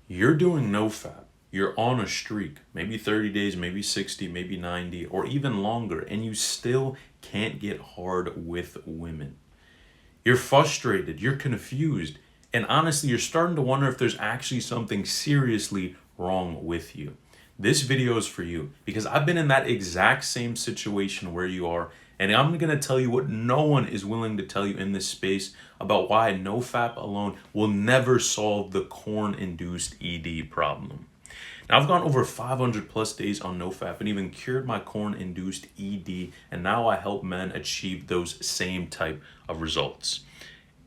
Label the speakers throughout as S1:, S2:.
S1: You're doing nofap. You're on a streak, maybe 30 days, maybe 60, maybe 90, or even longer, and you still can't get hard with women. You're frustrated, you're confused, and honestly, you're starting to wonder if there's actually something seriously wrong with you. This video is for you because I've been in that exact same situation where you are, and I'm going to tell you what no one is willing to tell you in this space about why nofap alone will never solve the corn induced ED problem. Now, I've gone over 500 plus days on nofap and even cured my corn induced ED, and now I help men achieve those same type of results.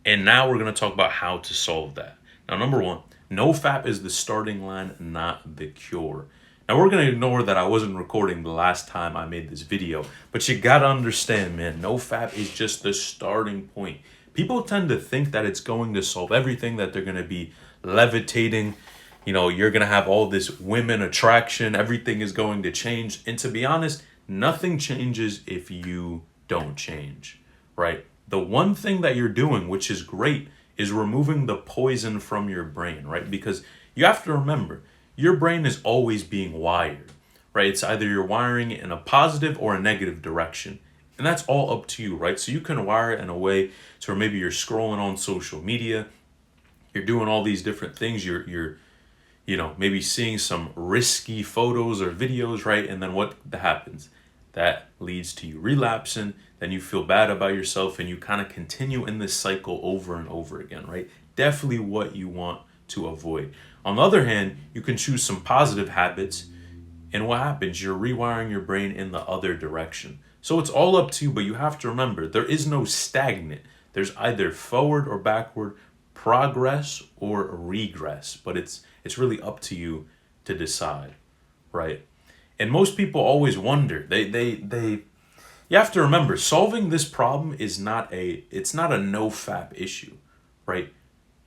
S1: And now we're going to talk about how to solve that. Now, number one, nofap is the starting line, not the cure. Now, we're going to ignore that I wasn't recording the last time I made this video, but you got to understand, man, nofap is just the starting point. People tend to think that it's going to solve everything, that they're going to be levitating. You're going to have all this women attraction. Everything is going to change. And to be honest, nothing changes if you don't change, right? The one thing that you're doing, which is great, is removing the poison from your brain, right? Because you have to remember, your brain is always being wired, right? It's either you're wiring it in a positive or a negative direction. And that's all up to you, right? So you can wire it in a way to where maybe you're scrolling on social media, you're doing all these different things, you're maybe seeing some risky photos or videos, right? And then what happens? That leads to you relapsing, then you feel bad about yourself, and you kind of continue in this cycle over and over again, right? Definitely what you want to avoid. On the other hand, you can choose some positive habits, and what happens? You're rewiring your brain in the other direction. So it's all up to you, but you have to remember, there is no stagnant. There's either forward or backward, progress or regress, but it's really up to you to decide, right? And most people always wonder. You have to remember, solving this problem is it's not a nofap issue, right?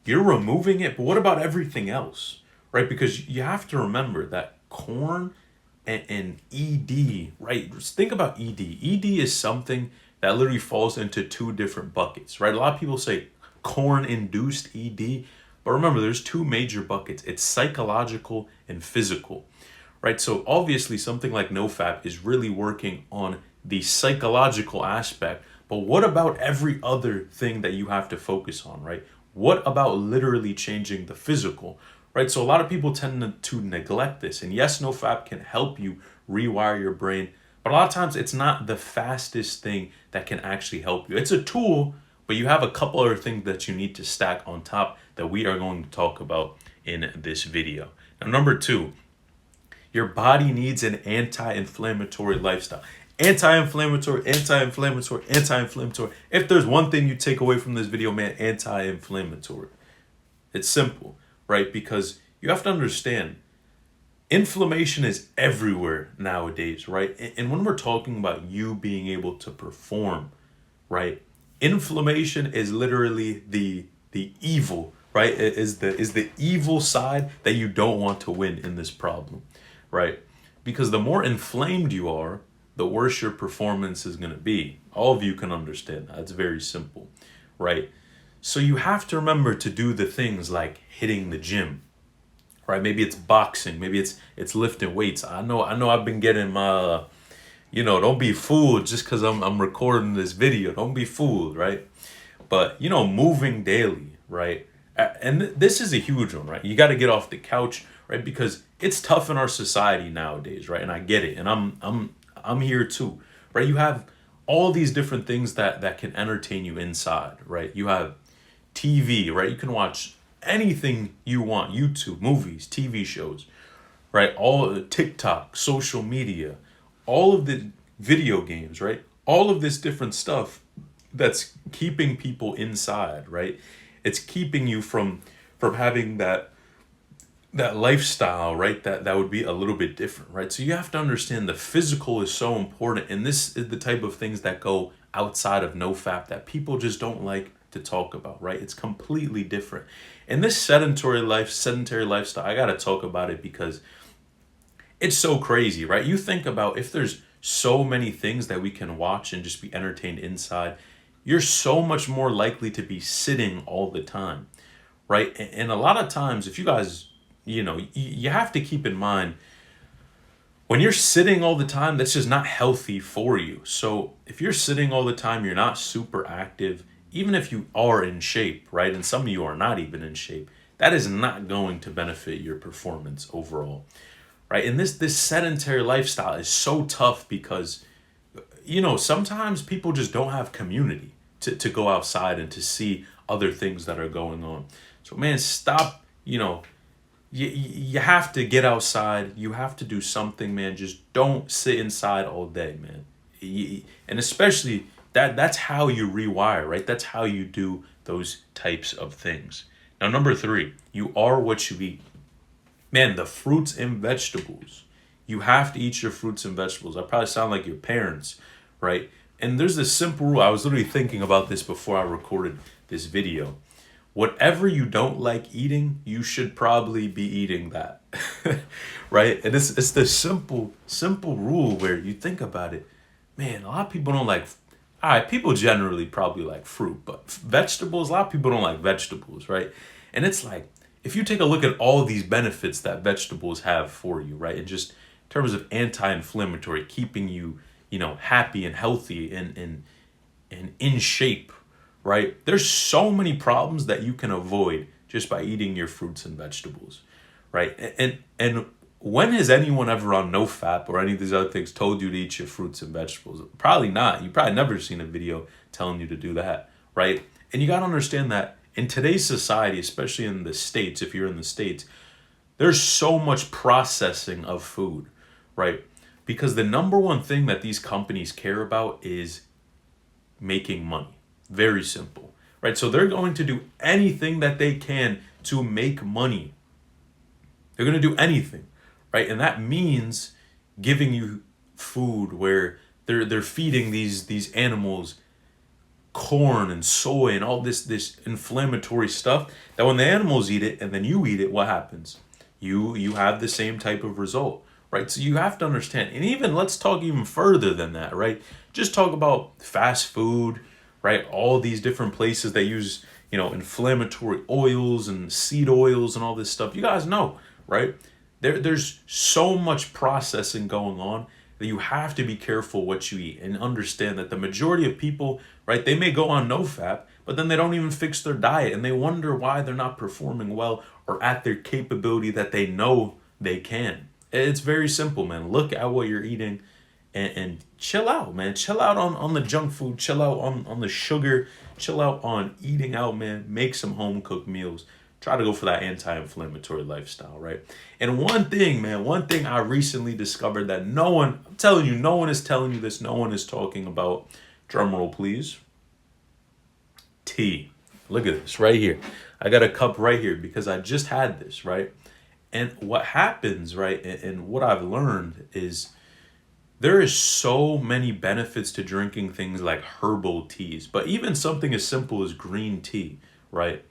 S1: You're removing it, but what about everything else, right? Because you have to remember that corn and ED, right? Just think about ED. ED is something that literally falls into two different buckets, right? A lot of people say corn induced ED, but remember, there's two major buckets. It's psychological and physical, right? So obviously something like nofap is really working on the psychological aspect, but what about every other thing that you have to focus on, right? What about literally changing the physical, right? So a lot of people tend to neglect this. And yes, nofap can help you rewire your brain, but a lot of times it's not the fastest thing that can actually help you. It's a tool, but you have a couple other things that you need to stack on top that we are going to talk about in this video. Now, number two, your body needs an anti-inflammatory lifestyle. Anti-inflammatory, anti-inflammatory, anti-inflammatory. If there's one thing you take away from this video, man, anti-inflammatory. It's simple, right? Because you have to understand, inflammation is everywhere nowadays, right? And when we're talking about you being able to perform, right? Inflammation is literally the evil, right? It is the evil side that you don't want to win in this problem, right? Because the more inflamed you are, the worse your performance is going to be. All of you can understand that. It's very simple, right? So you have to remember to do the things like hitting the gym, right? Maybe it's boxing, maybe it's lifting weights. I know I've been getting my don't be fooled just because I'm recording this video. Don't be fooled, right? But moving daily, right? And this is a huge one, right? You got to get off the couch, right? Because it's tough in our society nowadays, right? And I get it, and I'm here too, right? You have all these different things that can entertain you inside, right? You have TV, right? You can watch anything you want, YouTube, movies, TV shows, right? All TikTok, social media, all of the video games, right? All of this different stuff that's keeping people inside, right? It's keeping you from having that lifestyle, right? That would be a little bit different, right? So you have to understand the physical is so important, and this is the type of things that go outside of nofap that people just don't like to talk about, right? It's completely different. And this sedentary lifestyle, I gotta talk about it because it's so crazy, right? You think about if there's so many things that we can watch and just be entertained inside, you're so much more likely to be sitting all the time, right? And a lot of times, if you guys you have to keep in mind when you're sitting all the time, that's just not healthy for you. So if you're sitting all the time, you're not super active, even if you are in shape, right? And some of you are not even in shape, that is not going to benefit your performance overall, right? And this sedentary lifestyle is so tough because, sometimes people just don't have community to go outside and to see other things that are going on. So man, stop, you have to get outside. You have to do something, man. Just don't sit inside all day, man. And especially that's how you rewire, right? That's how you do those types of things. Now, number 3, you are what you eat. Man, the fruits and vegetables. You have to eat your fruits and vegetables. I probably sound like your parents, right? And there's this simple rule. I was literally thinking about this before I recorded this video. Whatever you don't like eating, you should probably be eating that. Right? And it's the simple rule where you think about it. Man, a lot of people don't like, all right, people generally probably like fruit, but vegetables, a lot of people don't like vegetables, right? And it's like, if you take a look at all these benefits that vegetables have for you, right? And just in terms of anti-inflammatory, keeping you, happy and healthy and in shape, right? There's so many problems that you can avoid just by eating your fruits and vegetables, right? And when has anyone ever on nofap or any of these other things told you to eat your fruits and vegetables? Probably not. You probably never seen a video telling you to do that, right? And you got to understand that in today's society, especially in the States, if you're in the States, there's so much processing of food, right? Because the number one thing that these companies care about is making money. Very simple, right? So they're going to do anything that they can to make money. They're going to do anything, right? And that means giving you food where they're feeding these animals corn and soy and all this inflammatory stuff that when the animals eat it and then you eat it, what happens? You have the same type of result, right? So you have to understand. And even let's talk even further than that, right? Just talk about fast food, right? All these different places that use, inflammatory oils and seed oils and all this stuff. You guys know, right? There's so much processing going on that you have to be careful what you eat and understand that the majority of people, right, they may go on nofap, but then they don't even fix their diet and they wonder why they're not performing well or at their capability that they know they can. It's very simple, man. Look at what you're eating and chill out, man. Chill out on the junk food. Chill out on the sugar. Chill out on eating out, man. Make some home cooked meals. Try to go for that anti-inflammatory lifestyle, right? And one thing I recently discovered that I'm telling you, no one is telling you this, no one is talking about, drum roll please, tea. Look at this right here. I got a cup right here because I just had this, right? And what happens, right, and what I've learned is there is so many benefits to drinking things like herbal teas, but even something as simple as green tea, right?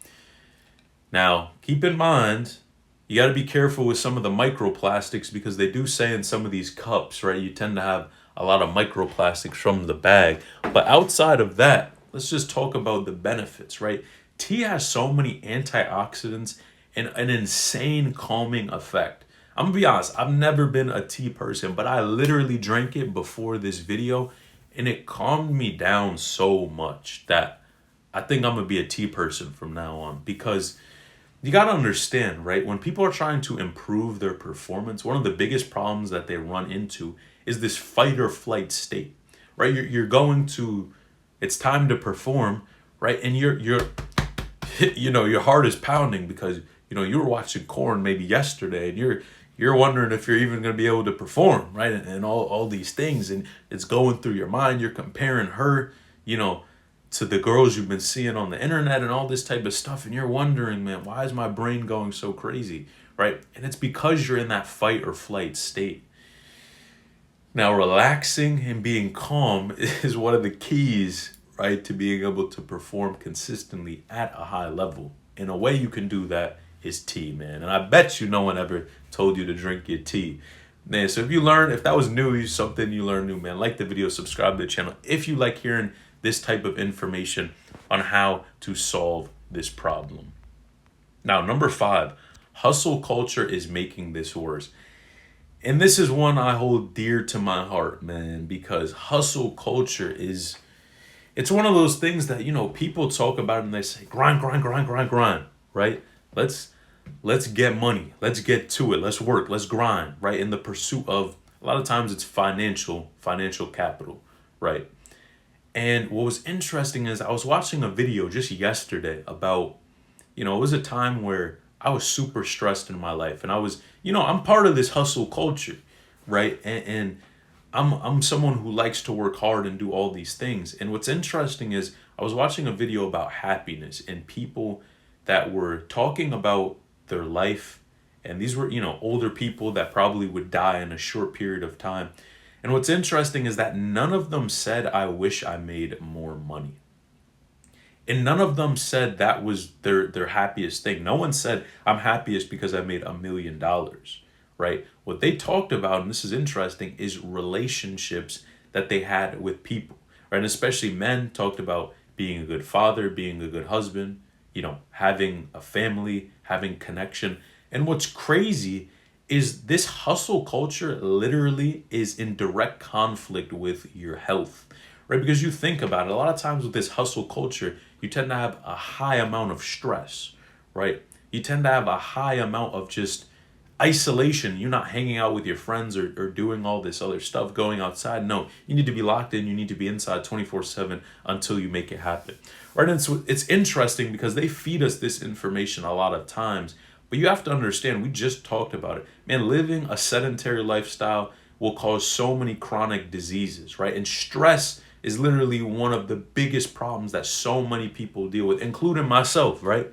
S1: Now, keep in mind, you got to be careful with some of the microplastics because they do say in some of these cups, right, you tend to have a lot of microplastics from the bag. But outside of that, let's just talk about the benefits, right? Tea has so many antioxidants and an insane calming effect. I'm gonna be honest, I've never been a tea person, but I literally drank it before this video and it calmed me down so much that I think I'm gonna be a tea person from now on because you got to understand, right? When people are trying to improve their performance, one of the biggest problems that they run into is this fight or flight state, right? You're going to, it's time to perform, right? And you're your heart is pounding because, you were watching Corn maybe yesterday and you're wondering if you're even going to be able to perform, right? And all these things. And it's going through your mind. You're comparing her, to the girls you've been seeing on the internet and all this type of stuff. And you're wondering, man, why is my brain going so crazy, right? And it's because you're in that fight or flight state. Now, relaxing and being calm is one of the keys, right, to being able to perform consistently at a high level. And a way you can do that is tea, man. And I bet you no one ever told you to drink your tea. Man, so if that was new, something you learned new, man, like the video, subscribe to the channel. If you like hearing this type of information on how to solve this problem. Now, number 5, Hustle culture is making this worse. And this is one I hold dear to my heart, man, because hustle culture is, it's one of those things that, people talk about and they say, grind, grind, grind, grind, grind, right? Let's let's get money. Let's get to it. Let's work. Let's grind, right? In the pursuit of, a lot of times it's financial capital, right? And what was interesting is I was watching a video just yesterday about, it was a time where I was super stressed in my life, and I was, I'm part of this hustle culture, right? And I'm someone who likes to work hard and do all these things. And what's interesting is I was watching a video about happiness and people that were talking about their life, and these were, older people that probably would die in a short period of time. And what's interesting is that none of them said, I wish I made more money. And none of them said that was their happiest thing. No one said, I'm happiest because I made $1 million, right? What they talked about, and this is interesting, is relationships that they had with people, right? And especially men talked about being a good father, being a good husband, having a family, having connection. And what's crazy is this hustle culture literally is in direct conflict with your health, right? Because you think about it, a lot of times with this hustle culture, you tend to have a high amount of stress, right? You tend to have a high amount of just isolation. You're not hanging out with your friends or doing all this other stuff, going outside. No, you need to be locked in. You need to be inside 24/7 until you make it happen, right? And so it's interesting because they feed us this information a lot of times, but you have to understand, we just talked about it. Man, living a sedentary lifestyle will cause so many chronic diseases, right? And stress is literally one of the biggest problems that so many people deal with, including myself, right?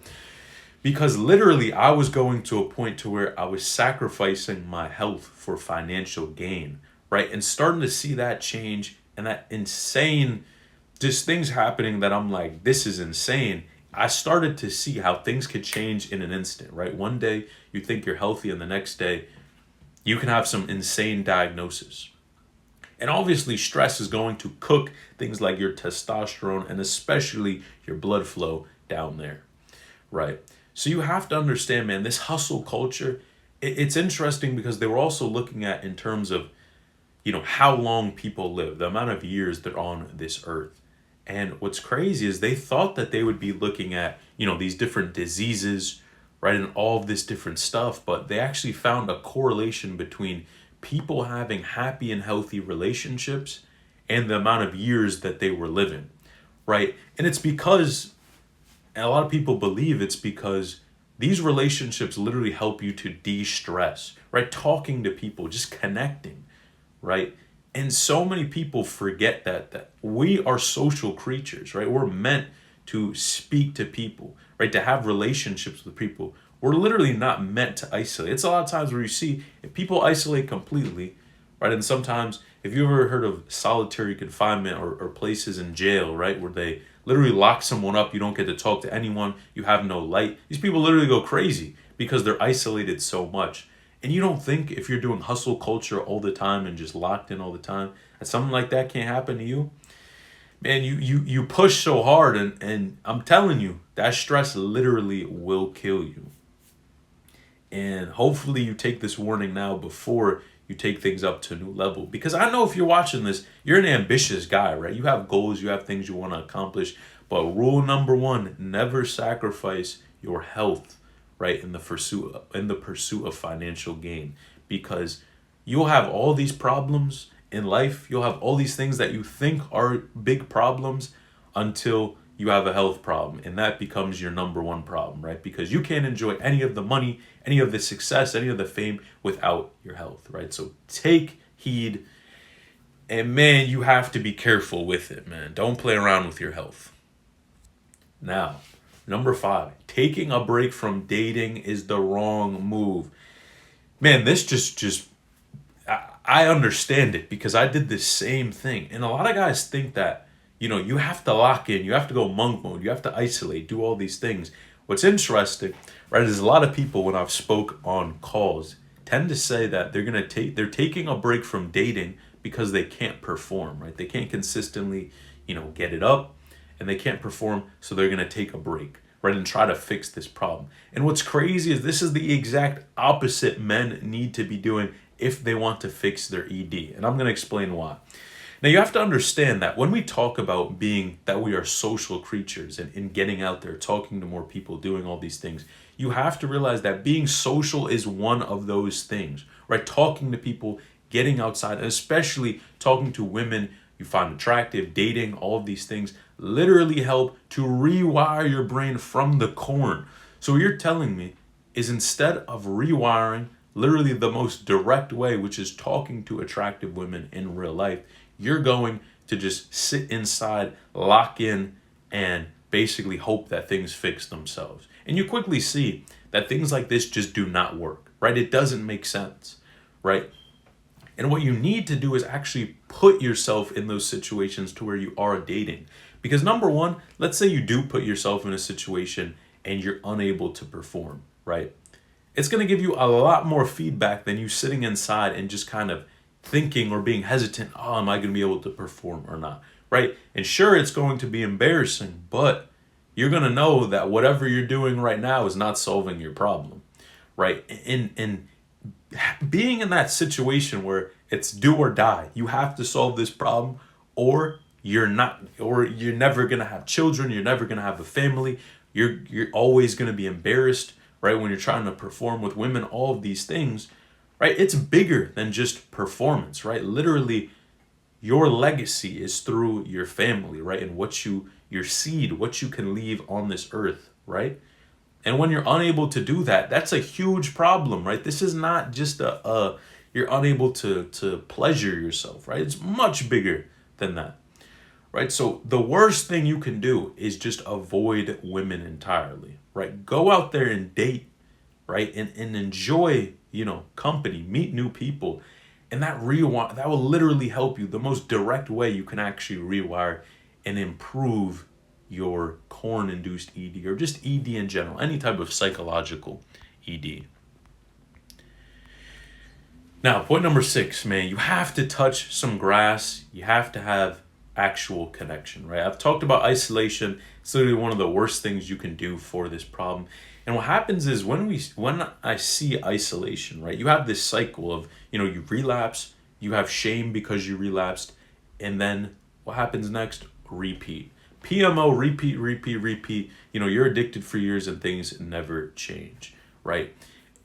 S1: Because literally I was going to a point to where I was sacrificing my health for financial gain, right? And starting to see that change and that insane, just things happening that I'm like, this is insane. I started to see how things could change in an instant, right? One day you think you're healthy, and the next day you can have some insane diagnosis. And obviously, stress is going to cook things like your testosterone and especially your blood flow down there, right? So you have to understand, man, this hustle culture, it's interesting because they were also looking at in terms of, how long people live, the amount of years they're on this earth. And what's crazy is they thought that they would be looking at, these different diseases, right, and all of this different stuff, but they actually found a correlation between people having happy and healthy relationships and the amount of years that they were living, right? And it's because, and a lot of people believe it's because these relationships literally help you to de-stress, right? Talking to people, just connecting, right? And so many people forget that we are social creatures, right? We're meant to speak to people, right? To have relationships with people. We're literally not meant to isolate. It's a lot of times where you see if people isolate completely, right? And sometimes, if you ever heard of solitary confinement or places in jail, right? Where they literally lock someone up, you don't get to talk to anyone, you have no light. These people literally go crazy because they're isolated so much. And you don't think if you're doing hustle culture all the time and just locked in all the time, that something like that can't happen to you? Man, you push so hard, and I'm telling you, that stress literally will kill you. And hopefully you take this warning now before you take things up to a new level. Because I know if you're watching this, you're an ambitious guy, right? You have goals, you have things you want to accomplish. But rule number one, never sacrifice your health, right, in the pursuit of financial gain. Because you'll have all these problems in life, you'll have all these things that you think are big problems until you have a health problem, and that becomes your number one problem, right? Because you can't enjoy any of the money, any of the success, any of the fame without your health, right? So take heed, and man, you have to be careful with it, man. Don't play around with your health. Now, number 5, taking a break from dating is the wrong move. Man, this just I understand it because I did the same thing. And a lot of guys think that, you have to lock in, you have to go monk mode, you have to isolate, do all these things. What's interesting, right, is a lot of people when I've spoke on calls tend to say that they're taking a break from dating because they can't perform, right? They can't consistently, get it up, and they can't perform, so they're gonna take a break, right, and try to fix this problem. And what's crazy is this is the exact opposite men need to be doing if they want to fix their ED. And I'm going to explain why. Now, you have to understand that when we talk about being that we are social creatures and getting out there, talking to more people, doing all these things, you have to realize that being social is one of those things, right? Talking to people, getting outside, and especially talking to women you find attractive, dating, all of these things literally help to rewire your brain from the core. So what you're telling me is instead of rewiring literally the most direct way, which is talking to attractive women in real life, you're going to just sit inside, lock in, and basically hope that things fix themselves. And you quickly see that things like this just do not work, right? It doesn't make sense, right? And what you need to do is actually put yourself in those situations to where you are dating. Because number one, let's say you do put yourself in a situation and you're unable to perform, right? It's going to give you a lot more feedback than you sitting inside and just kind of thinking or being hesitant, oh, am I going to be able to perform or not, right? And sure, it's going to be embarrassing, but you're going to know that whatever you're doing right now is not solving your problem, right? And being in that situation where it's do or die, you have to solve this problem, or you're not, or you're never going to have children, you're never going to have a family, you're always going to be embarrassed, right? When you're trying to perform with women, all of these things, right? It's bigger than just performance, right? Literally, your legacy is through your family, right? And your seed, what you can leave on this earth, right? And when you're unable to do that, that's a huge problem, right? This is not just you're unable to pleasure yourself, right? It's much bigger than that, right? So the worst thing you can do is just avoid women entirely, right? Go out there and date, right? And enjoy, company, meet new people. And that will literally help you. The most direct way you can actually rewire and improve your corn-induced ED, or just ED in general, any type of psychological ED. Now, point number 6, man, you have to touch some grass. You have to have actual connection, right? I've talked about isolation. It's literally one of the worst things you can do for this problem. And what happens is when I see isolation, right, you have this cycle of, you relapse, you have shame because you relapsed, and then what happens next? Repeat. PMO, repeat. You're addicted for years and things never change, right?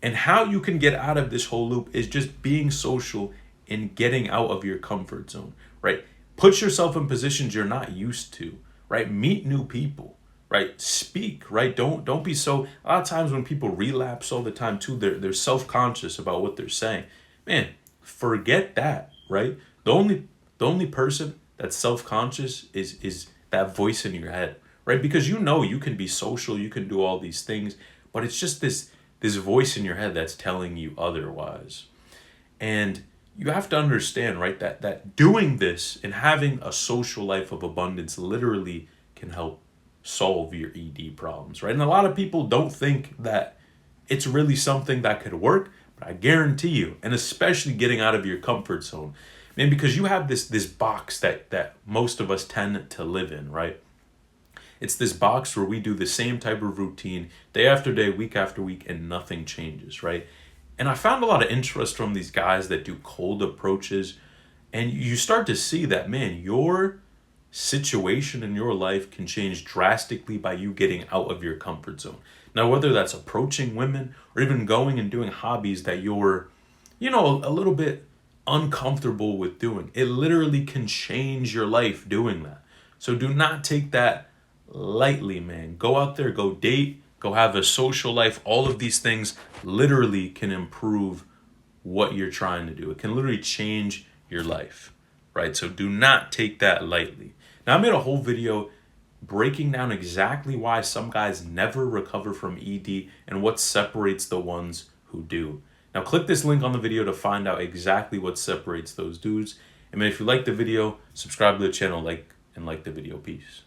S1: And how you can get out of this whole loop is just being social and getting out of your comfort zone, right? Put yourself in positions you're not used to, right? Meet new people, right? Speak, right? Don't be so. A lot of times when people relapse all the time too, they're self-conscious about what they're saying. Man, forget that, right? The only person that's self-conscious is that voice in your head, right? Because you can be social, you can do all these things, but it's just this voice in your head that's telling you otherwise. And you have to understand, right, that doing this and having a social life of abundance literally can help solve your ED problems, right? And a lot of people don't think that it's really something that could work, but I guarantee you, and especially getting out of your comfort zone, man, because you have this box that most of us tend to live in, right? It's this box where we do the same type of routine day after day, week after week, and nothing changes, right? And I found a lot of interest from these guys that do cold approaches, and you start to see that, man, your situation in your life can change drastically by you getting out of your comfort zone. Now, whether that's approaching women or even going and doing hobbies that you're, a little bit uncomfortable with doing, it literally can change your life doing that. So do not take that lightly, man. Go out there, go date, go have a social life. All of these things literally can improve what you're trying to do. It can literally change your life, right? So do not take that lightly. Now, I made a whole video breaking down exactly why some guys never recover from ED and what separates the ones who do. Now, click this link on the video to find out exactly what separates those dudes. And man, if you like the video, subscribe to the channel, like the video. Peace.